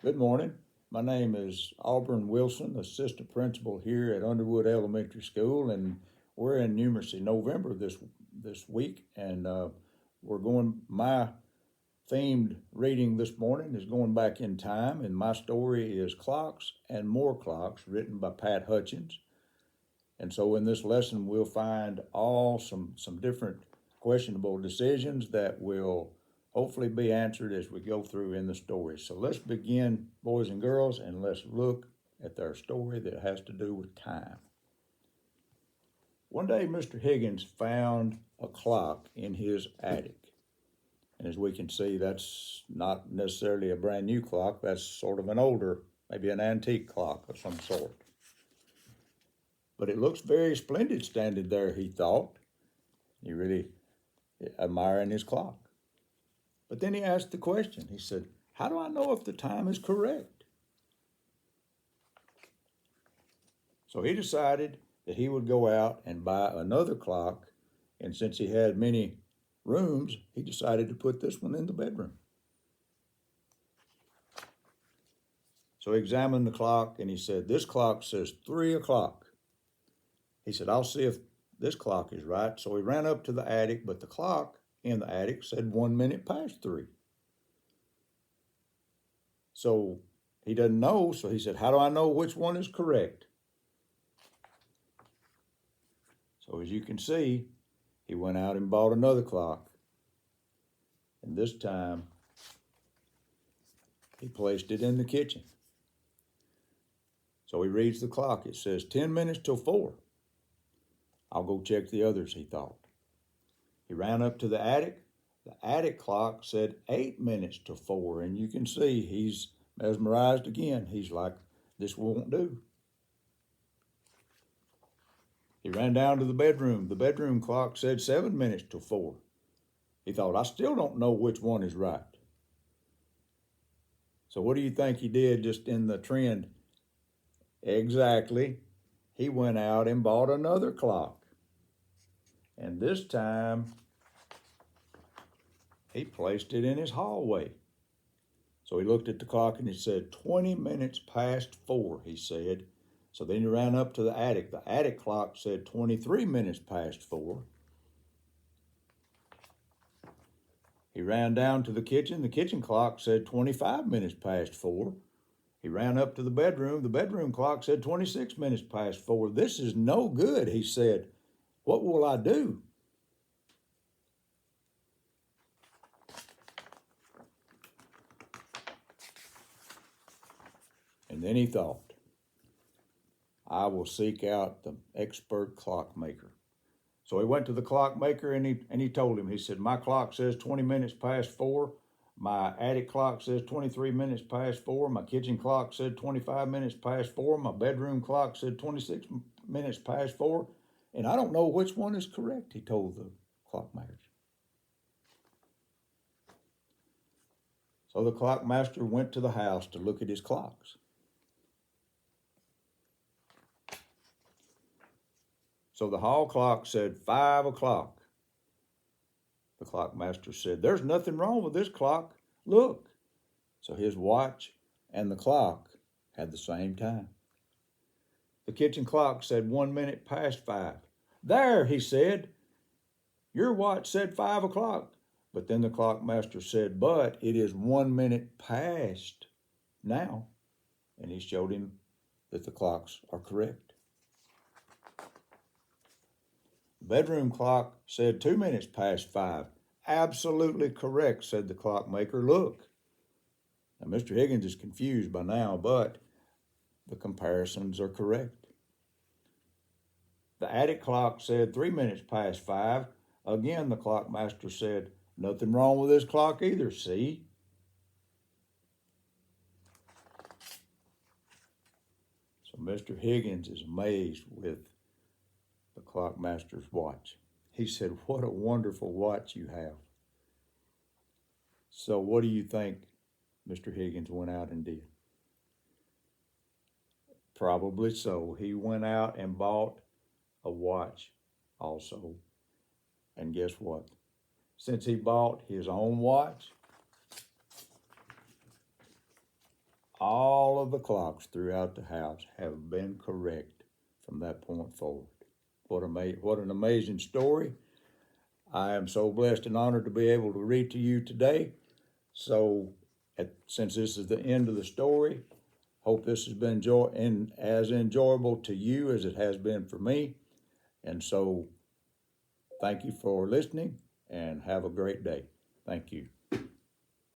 Good morning. My name is Auburn Wilson, assistant principal here at Underwood Elementary School, and we're in numeracy November this week, and we're going. My themed reading this morning is going back in time, and my story is Clocks and More Clocks, written by Pat Hutchins. And so, in this lesson, we'll find some different questionable decisions that will hopefully be answered as we go through in the story. So let's begin, boys and girls, and let's look at their story that has to do with time. One day, Mr. Higgins found a clock in his attic. And as we can see, that's not necessarily a brand new clock. That's sort of an older, maybe an antique clock of some sort. But it looks very splendid standing there, he thought. He really admiring his clock. But then he asked the question. He said, how do I know if the time is correct? So he decided that he would go out and buy another clock. And since he had many rooms, he decided to put this one in the bedroom. So he examined the clock and he said, this clock says 3 o'clock. He said, I'll see if this clock is right. So he ran up to the attic, but the clock in the attic said 1 minute past 3. So he doesn't know, so he said, how do I know which one is correct? So as you can see, he went out and bought another clock. And this time, he placed it in the kitchen. So he reads the clock. It says 10 minutes till 4. I'll go check the others, he thought. He ran up to the attic. The attic clock said 8 minutes to 4, and you can see he's mesmerized again. He's like, this won't do. He ran down to the bedroom. The bedroom clock said 7 minutes to 4. He thought, I still don't know which one is right. So what do you think he did just in the trend? Exactly. He went out and bought another clock. And this time, he placed it in his hallway. So he looked at the clock and it said 20 minutes past 4, he said. So then he ran up to the attic. The attic clock said 23 minutes past 4. He ran down to the kitchen. The kitchen clock said 25 minutes past 4. He ran up to the bedroom. The bedroom clock said 26 minutes past 4. This is no good, he said. What will I do? And then he thought, I will seek out the expert clockmaker. So he went to the clockmaker and he told him, he said, my clock says 20 minutes past 4. My attic clock says 23 minutes past 4. My kitchen clock said 25 minutes past 4. My bedroom clock said 26 minutes past 4. And I don't know which one is correct, he told the clockmaker. So the clockmaster went to the house to look at his clocks. So the hall clock said 5 o'clock. The clockmaster said, there's nothing wrong with this clock. Look. So his watch and the clock had the same time. The kitchen clock said 1 minute past 5. There, he said, your watch said 5 o'clock. But then the clockmaster said, but it is 1 minute past now. And he showed him that the clocks are correct. Bedroom clock said 2 minutes past 5. Absolutely correct, said the clockmaker. Look. Now, Mr. Higgins is confused by now, but the comparisons are correct. The attic clock said 3 minutes past 5. Again, the clockmaster said, nothing wrong with this clock either, see? So Mr. Higgins is amazed with the clockmaster's watch. He said, what a wonderful watch you have. So what do you think Mr. Higgins went out and did? Probably so. He went out and bought a watch also. And guess what? Since he bought his own watch, all of the clocks throughout the house have been correct from that point forward. What an amazing story. I am so blessed and honored to be able to read to you today. So, since this is the end of the story, hope this has been as enjoyable to you as it has been for me. And so, thank you for listening and have a great day. Thank you.